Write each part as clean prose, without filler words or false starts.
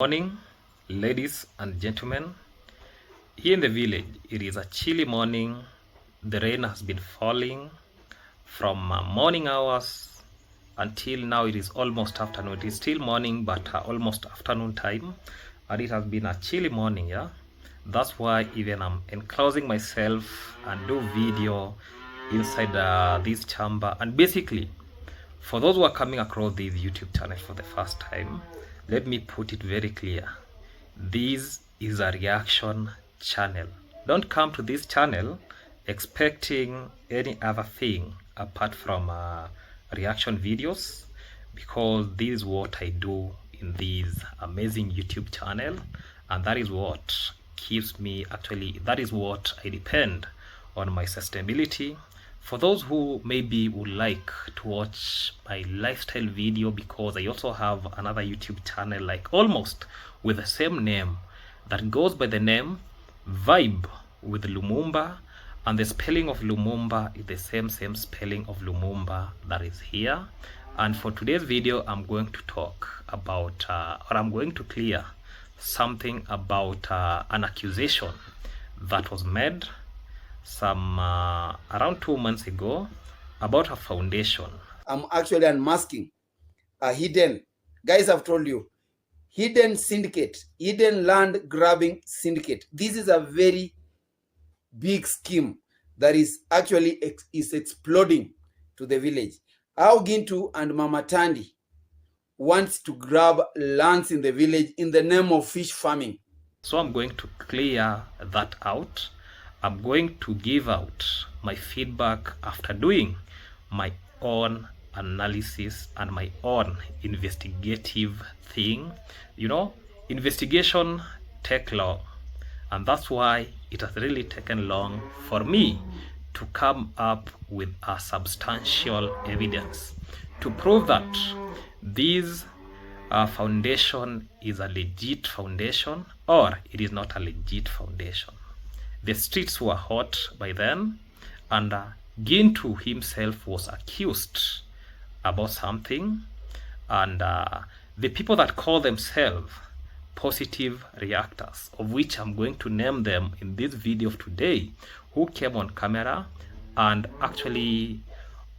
Morning, ladies and gentlemen. Here in the village, it is a chilly morning. The rain has been falling from morning hours until now. It is almost afternoon. It is still morning, but almost afternoon time, and it has been a chilly morning. Yeah, that's why even I'm enclosing myself and do video inside this chamber. And basically, for those who are coming across this YouTube channel for the first time, let me put it very clear. This is a reaction channel. Don't come to this channel expecting any other thing apart from reaction videos, because this is what I do in this amazing YouTube channel, and that is what keeps me, actually that is what I depend on my sustainability. For those who maybe would like to watch my lifestyle video, because I also have another YouTube channel like almost with the same name that goes by the name Vibe with Lumumba, and the spelling of Lumumba is the same spelling of Lumumba that is here. And for today's video, I'm going to talk about or I'm going to clear something about an accusation that was made some around 2 months ago about a foundation. I'm actually unmasking a hidden, guys, I've told you, hidden syndicate, hidden land grabbing syndicate. This is a very big scheme that is actually is exploding to the village. How Gintu and Mama Tandy wants to grab lands in the village in the name of fish farming. So I'm going to clear that out. I'm going to give out my feedback after doing my own analysis and my own investigative thing. You know, investigation take long, and that's why it has really taken long for me to come up with a substantial evidence to prove that this foundation is a legit foundation or it is not a legit foundation. The streets were hot by then, and Gintu himself was accused about something, and the people that call themselves positive reactors, of which I'm going to name them in this video of today, who came on camera and actually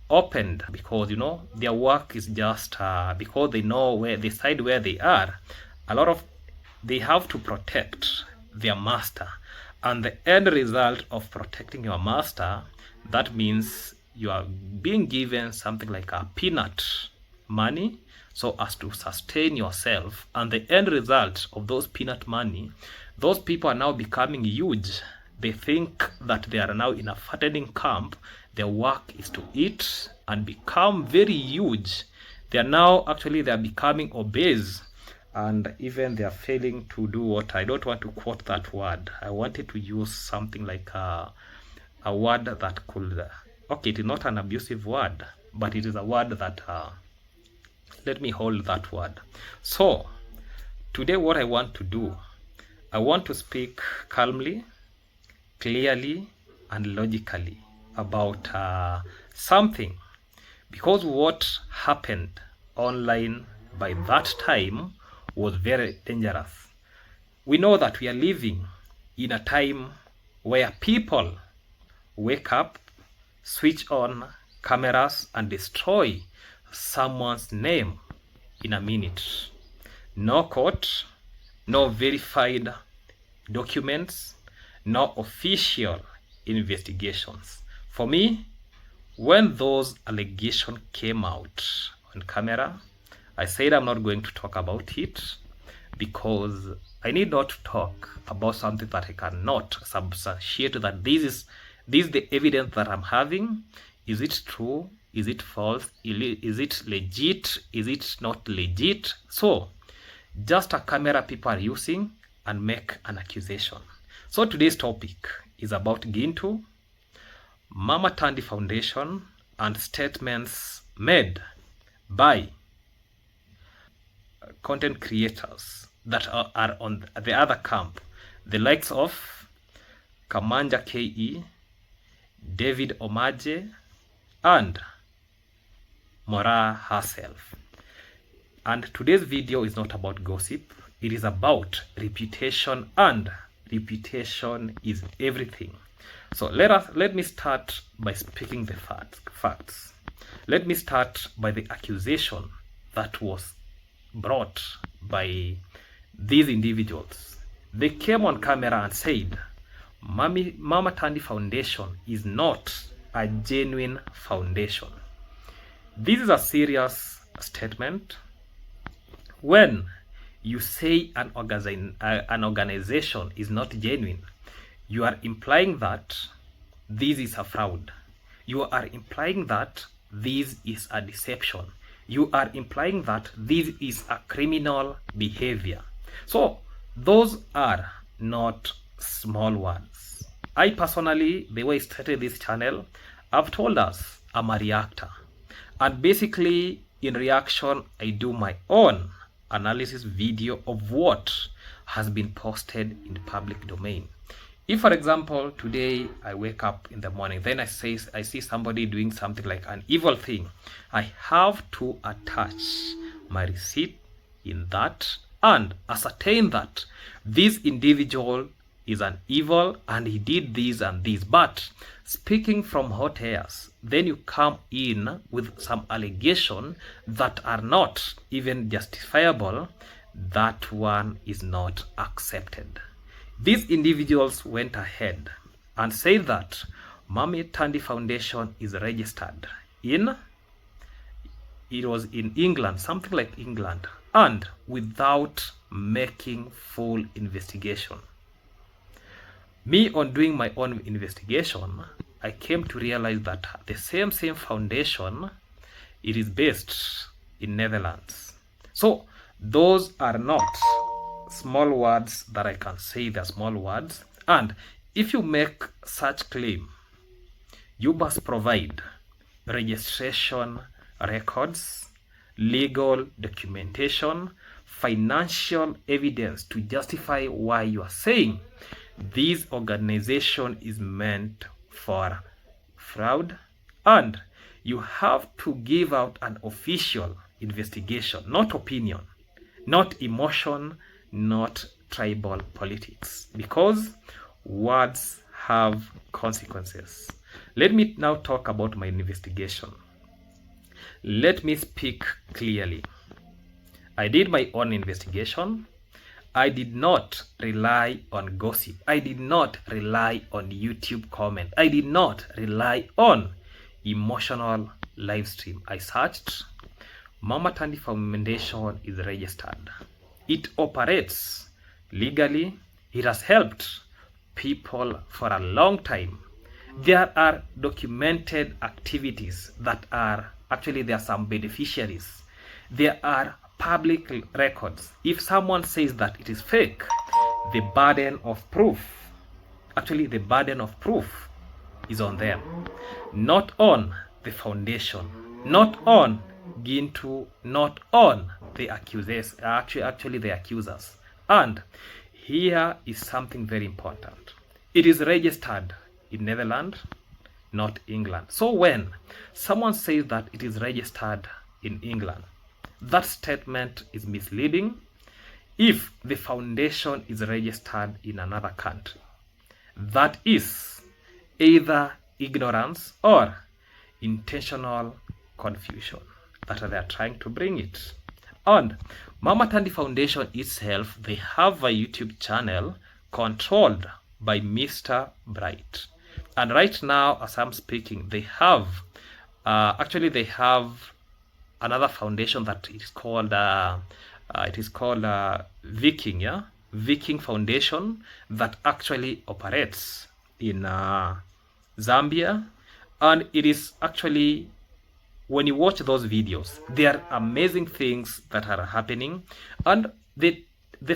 opened, because you know their work is just because they know where they side where they are, they have to protect their master, and the end result of protecting your master, that means you are being given something like a peanut money so as to sustain yourself, and the end result of those peanut money, those people are now becoming huge. They think that they are now in a fattening camp. Their work is to eat and become very huge. They are becoming obese, and even they are failing to do what, I don't want to quote that word. I wanted to use something like a word that could, okay, it is not an abusive word, but it is a word that let me hold that word. So today what I want to do, I want to speak calmly, clearly and logically about something, because what happened online by that time was very dangerous. We know that we are living in a time where people wake up, switch on cameras and destroy someone's name in a minute. No court, no verified documents, no official investigations. For me, when those allegations came out on camera, I said I'm not going to talk about it, because I need not to talk about something that I cannot substantiate, that this is the evidence that I'm having. Is it true? Is it false? Is it legit? Is it not legit? So just a camera people are using and make an accusation. So today's topic is about Gintu, Mama Tandy Foundation, and statements made by content creators that are on the other camp, the likes of Kamanja KE, David Omaje, and Mora herself. And today's video is not about gossip. it is about reputation, and reputation is everything. So let me start by speaking the facts. Let me start by the accusation that was brought by these individuals. They came on camera and said, Mama Tandy Foundation is not a genuine foundation. This is a serious statement. When you say an organization is not genuine, you are implying that this is a fraud. You are implying that this is a deception. You are implying that this is a criminal behavior. So those are not small words. I personally, the way I started this channel, I've told us I'm a reactor. And basically, in reaction, I do my own analysis video of what has been posted in the public domain. If, for example, today I wake up in the morning, then I see somebody doing something like an evil thing, I have to attach my receipt in that and ascertain that this individual is an evil and he did this and this. But speaking from hot airs, then you come in with some allegation that are not even justifiable. That one is not accepted. These individuals went ahead and said that Mama Tandy Foundation is registered in England, something like England, and without making full investigation. Me, on doing my own investigation, I came to realize that the same foundation, it is based in Netherlands. So those are not small words that I can say they're small words. And if you make such claim, you must provide registration records, legal documentation, financial evidence to justify why you are saying this organization is meant for fraud, and you have to give out an official investigation, not opinion, not emotion, not tribal politics, because words have consequences. Let me now talk about my investigation. Let me speak clearly. I did my own investigation. I did not rely on gossip. I did not rely on YouTube comment. I did not rely on emotional live stream. I searched. Mama Tandy Foundation is registered. It operates legally. It has helped people for a long time. There are documented activities that are, actually there are some beneficiaries. There are public records. If someone says that it is fake, the burden of proof, actually the burden of proof is on them, not on the foundation, not on Gintu, not on the accusers, actually the accusers. And here is something very important. It is registered in Netherlands, not England. So when someone says that it is registered in England, that statement is misleading. If the foundation is registered in another country, that is either ignorance or intentional confusion that they are trying to bring it. And Mama Tandy Foundation itself, they have a YouTube channel controlled by Mr. Bright. And right now, as I'm speaking, they have, they have another foundation that is called, Viking, yeah? Viking Foundation, that actually operates in Zambia. And it is actually, when you watch those videos, there are amazing things that are happening. And the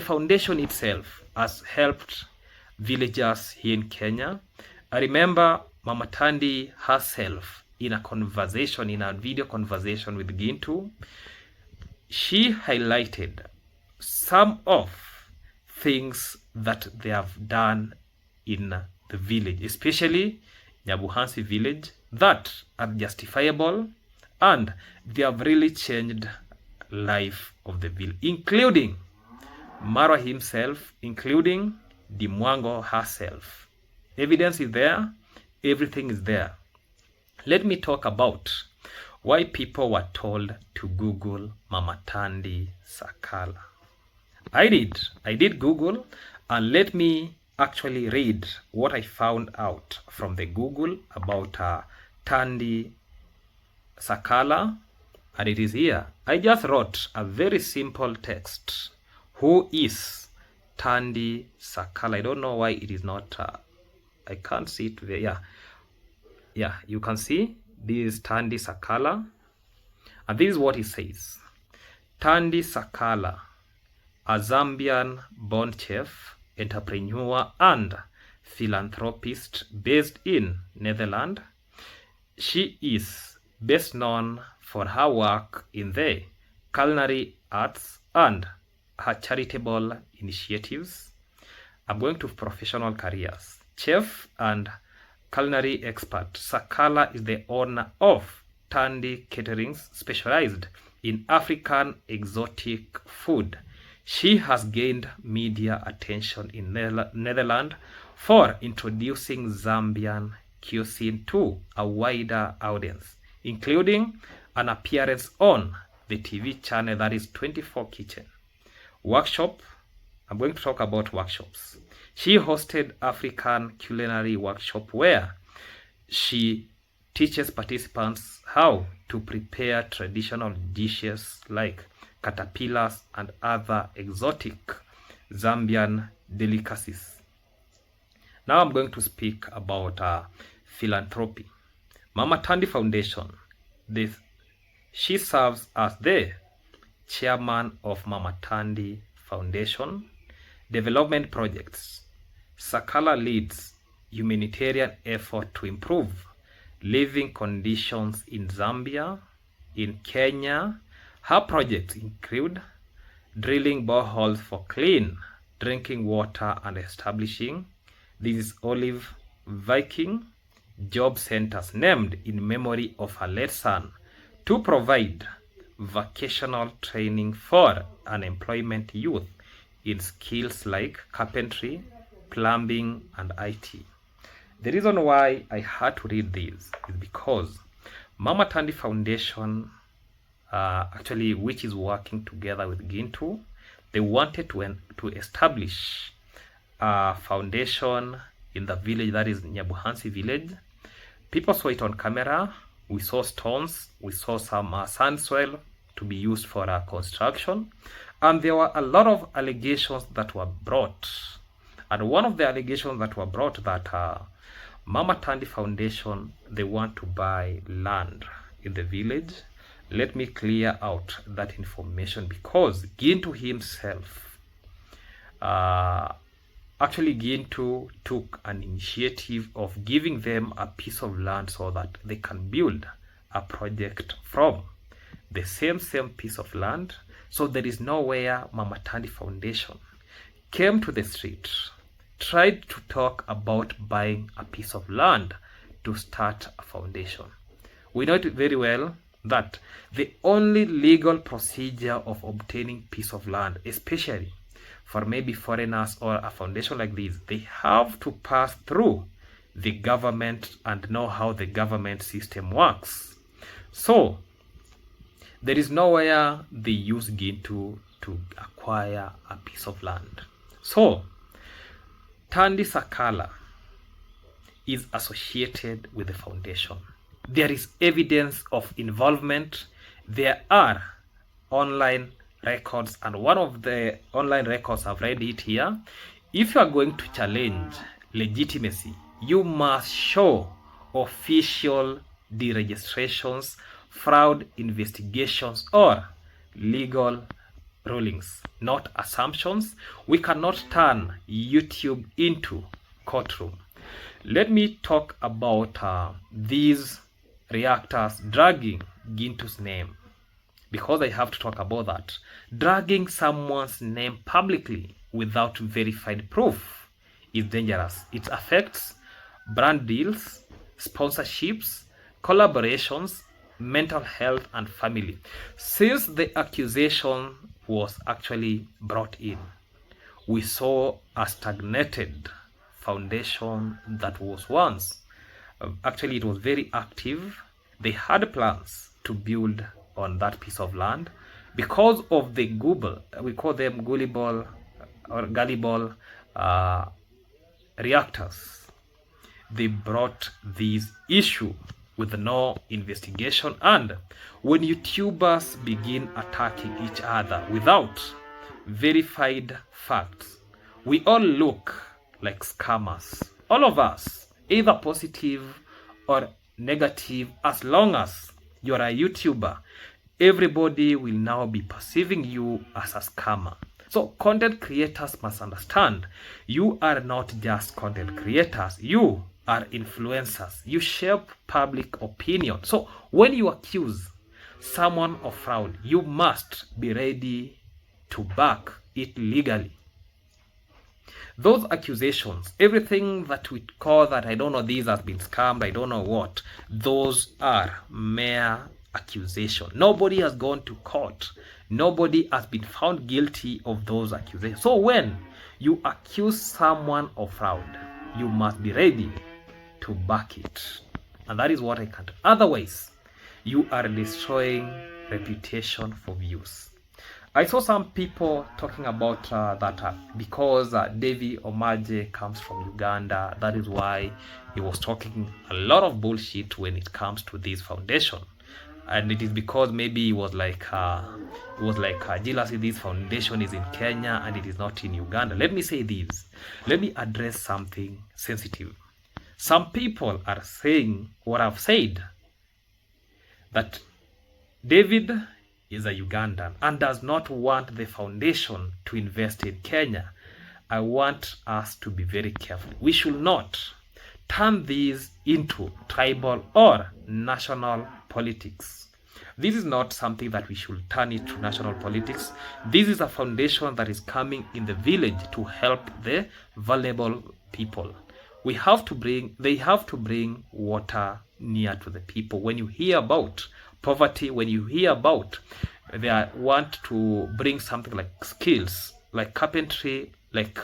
foundation itself has helped villagers here in Kenya. I remember Mama Tandy herself in a conversation, in a video conversation with Gintu, she highlighted some of things that they have done in the village, especially Nyabuhansi village, that are justifiable, and they have really changed life of the village, including Marwa himself, including Dimwango herself. Evidence is there. Everything is there. Let me talk about why people were told to Google Mama Tandy Sakala. I did Google, and let me actually read what I found out from the Google about Tandy Sakala, and it is here. I just wrote a very simple text. Who is Tandy Sakala? I don't know why it is not, I can't see it there. Yeah, you can see this is Tandy Sakala, and this is what it says. Tandy Sakala, a Zambian-born chef, entrepreneur, and philanthropist based in Netherlands. She is best known for her work in the culinary arts and her charitable initiatives. I'm going to professional careers. Chef and culinary expert, Sakala is the owner of Tandy Caterings, specialized in African exotic food. She has gained media attention in Netherlands for introducing Zambian cuisine to a wider audience, including an appearance on the TV channel that is 24 Kitchen. Workshop, I'm going to talk about workshops. She hosted African culinary workshop where she teaches participants how to prepare traditional dishes like caterpillars and other exotic Zambian delicacies. Now I'm going to speak about philanthropy. Mama Tandy Foundation. She serves as the chairman of Mama Tandy Foundation development projects. Sakala leads humanitarian effort to improve living conditions in Zambia, in Kenya. Her projects include drilling boreholes for clean drinking water and establishing these Olive Viking job centers named in memory of her late son to provide vocational training for unemployment youth in skills like carpentry, plumbing, and IT. The reason why I had to read this is because Mama Tandy Foundation, actually, which is working together with Gintu, they wanted to establish a foundation in the village that is Nyabuhansi village. People saw it on camera. We saw stones. We saw some sand soil to be used for construction. And there were a lot of allegations that were brought. And one of the allegations that were brought that Mama Tandy Foundation, they want to buy land in the village. Let me clear out that information because Gintu himself, actually Gintu took an initiative of giving them a piece of land so that they can build a project from the same piece of land. So there is nowhere Mama Tandy Foundation came to the street, tried to talk about buying a piece of land to start a foundation. We know it very well that the only legal procedure of obtaining piece of land, especially for maybe foreigners or a foundation like this, they have to pass through the government and know how the government system works. So there is nowhere they use Gintu to acquire a piece of land. So Tandy Sakala is associated with the foundation. There is evidence of involvement. There are online records, and one of the online records, I've read it here. If you are going to challenge legitimacy, you must show official deregistrations, fraud investigations, or legal rulings, not assumptions. We cannot turn YouTube into courtroom. Let me talk about these reactors dragging Gintu's name, because I have to talk about that. Dragging someone's name publicly without verified proof is dangerous. It affects brand deals, sponsorships, collaborations, mental health, and family. Since the accusation was actually brought in, we saw a stagnated foundation that was once, actually it was very active. They had plans to build on that piece of land because of the gullible, we call them gullible or gullible reactors. They brought this issue with no investigation, and when YouTubers begin attacking each other without verified facts, we all look like scammers. All of us, either positive or negative. As long as you're a YouTuber, everybody will now be perceiving you as a scammer. So content creators must understand, you are not just content creators, you are influencers. You shape public opinion. So when you accuse someone of fraud, you must be ready to back it legally. Those accusations, everything that we call that, I don't know, these has been scammed, I don't know what, those are mere accusation. Nobody has gone to court. Nobody has been found guilty of those accusations. So when you accuse someone of fraud, you must be ready to back it. And that is what I can't. Otherwise, you are destroying reputation for views. I saw some people talking about that because Davy Omaje comes from Uganda, that is why he was talking a lot of bullshit when it comes to this foundation. And it is because maybe it was like jealousy, this foundation is in Kenya and it is not in Uganda. Let me say this. Let me address something sensitive. Some people are saying what I've said, that David is a Ugandan and does not want the foundation to invest in Kenya. I want us to be very careful. We should not turn these into tribal or national politics. This is not something that we should turn it to national politics. This is a foundation that is coming in the village to help the vulnerable people. They have to bring water near to the people. When you hear about poverty, when you hear about they want to bring something like skills, like carpentry, like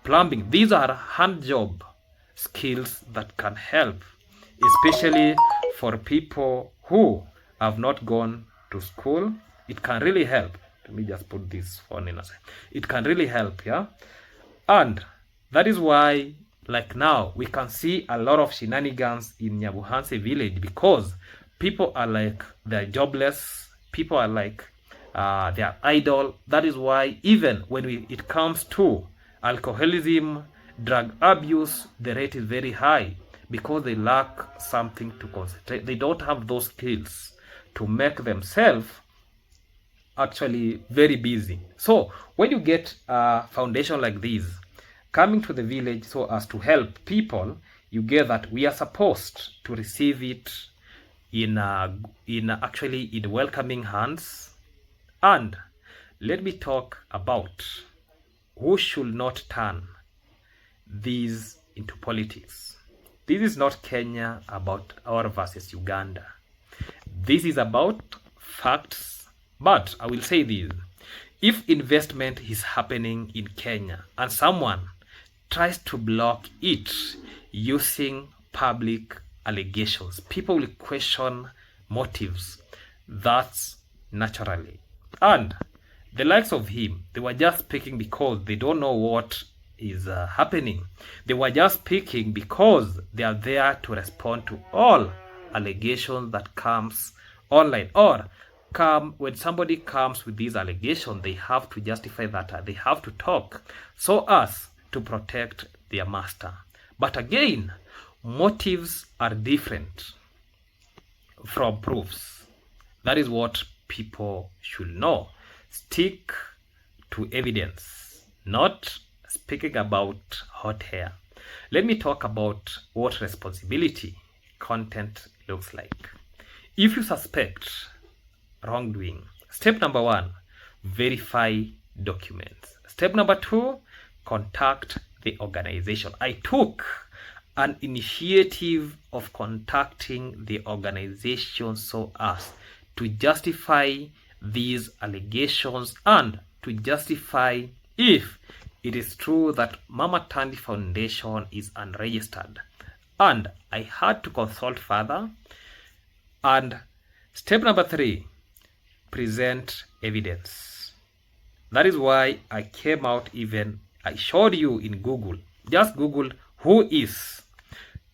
plumbing, these are hand job skills that can help, especially for people who have not gone to school. It can really help. Let me just put this phone in a second. It can really help, yeah. And that is why, like now, we can see a lot of shenanigans in Nyabuhanse village because people are like, they're jobless. People are like, they are idle. That is why even when it comes to alcoholism, drug abuse, the rate is very high because they lack something to concentrate. They don't have those skills to make themselves actually very busy. So when you get a foundation like this coming to the village so as to help people, you get that we are supposed to receive it in welcoming hands. And let me talk about who should not turn these into politics. This is not Kenya about our versus Uganda. This is about facts. But I will say this: if investment is happening in Kenya and someone tries to block it using public allegations, people will question motives. That's naturally. And the likes of him, they were just speaking because they don't know what is happening. They were just speaking because they are there to respond to all allegations that comes online, or when somebody comes with these allegations, they have to justify that, they have to talk so as to protect their master. But again, motives are different from proofs. That is what people should know. Stick to evidence, not speaking about hot air. Let me talk about what responsibility content looks like. If you suspect wrongdoing, step number 1, verify documents. Step number 2, contact the organization. I took an initiative of contacting the organization so as to justify these allegations and to justify if it is true that Mama Tandy Foundation is unregistered, and I had to consult further. And step number 3, present evidence. That is why I came out, even I showed you in Google. Just Google who is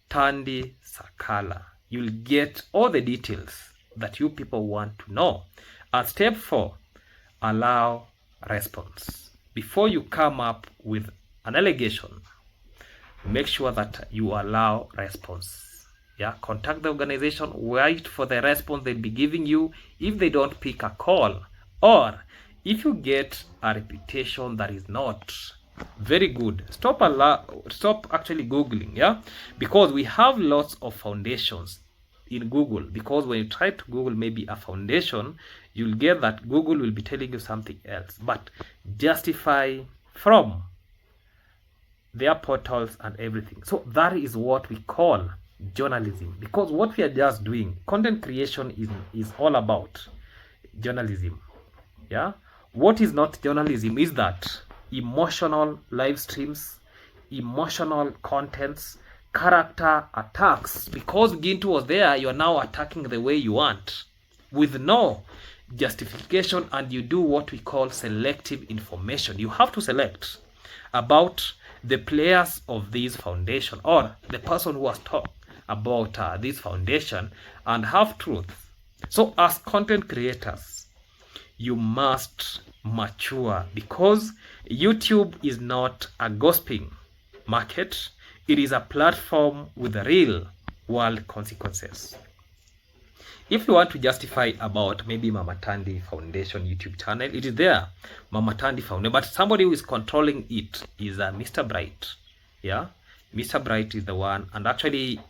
Tandy Sakala. You'll get all the details that you people want to know. And step 4, allow response. Before you come up with an allegation, make sure that you allow response. Yeah, contact the organization, wait for the response they'll be giving you. If they don't pick a call, or if you get a reputation that is not very good, stop actually Googling. Yeah, because we have lots of foundations in Google. Because when you try to Google maybe a foundation, you'll get that Google will be telling you something else. But justify from their portals and everything. So that is what we call journalism, because what we are just doing, content creation is all about journalism. Yeah, what is not journalism is that emotional live streams, emotional contents, character attacks. Because Gintu was there, you are now attacking the way you want with no justification, and you do what we call selective information. You have to select about the players of this foundation, or the person who has talked about this foundation, and have truth. So as content creators, you must mature, because YouTube is not a gossiping market. It is a platform with real world consequences. If you want to justify about maybe Mama Tandy Foundation YouTube channel, it is there, Mama Tandy Foundation, but somebody who is controlling it is Mr. Bright. Yeah, Mr. Bright is the one. And actually,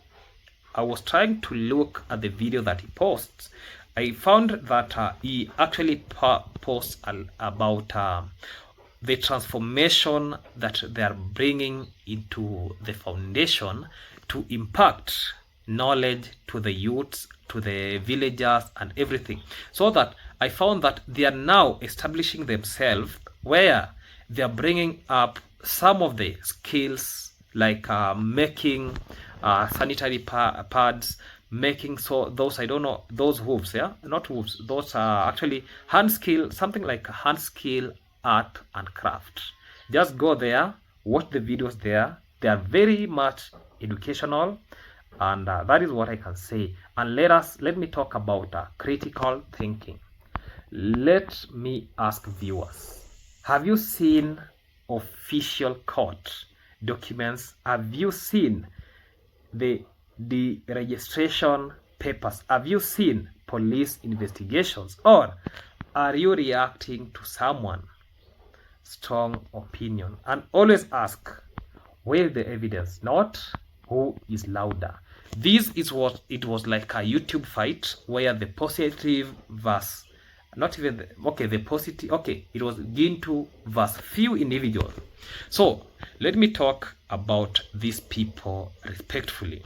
I was trying to look at the video that he posts. I found that he actually posts about the transformation that they are bringing into the foundation to impact knowledge to the youths, to the villagers and everything. So that I found that they are now establishing themselves, where they are bringing up some of the skills, like making sanitary pads, making, so those, I don't know, those hooves, yeah, not hooves, those are actually hand skill, something like hand skill, art and craft. Just go there, watch the videos there. They are very much educational, and that is what I can say. And let me talk about critical thinking. Let me ask viewers, have you seen official court documents? Have you seen the registration papers? Have you seen police investigations? Or are you reacting to someone strong opinion? And always ask, where is the evidence, not who is louder. This is what it was like, a YouTube fight where the positive versus not even the, okay, the positive, okay, it was Gintu versus few individuals. So let me talk about these people respectfully.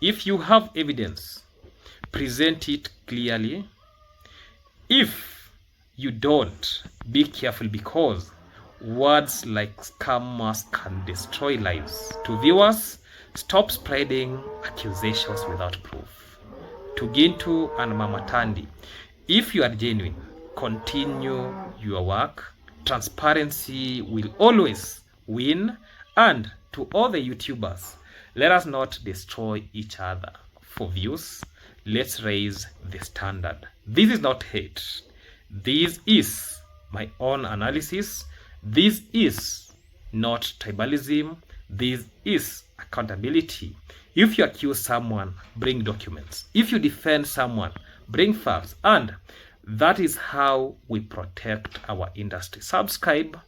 If you have evidence, present it clearly. If you don't, be careful, because words like scammers can destroy lives. To viewers, stop spreading accusations without proof. To Gintu and Mama Tandy, if you are genuine, continue your work. Transparency will always win. And to all the YouTubers, let us not destroy each other for views. Let's raise the standard. This is not hate. This is my own analysis. This is not tribalism. This is accountability. If you accuse someone, bring documents. If you defend someone, bring facts. And that is how we protect our industry. Subscribe,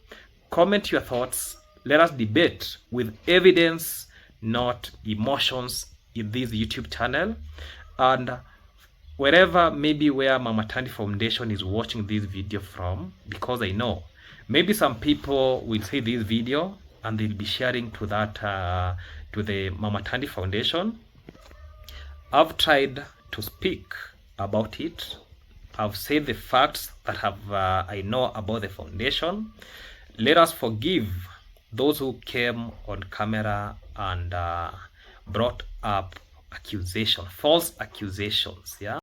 comment your thoughts. Let us debate with evidence, not emotions, in this YouTube channel. And wherever, maybe where Mama Tandy Foundation is watching this video from, because I know maybe some people will see this video and they'll be sharing to that to the Mama Tandy Foundation. I've tried to speak about it. I've said the facts that have I know about the foundation. Let us forgive those who came on camera and brought up false accusations, yeah,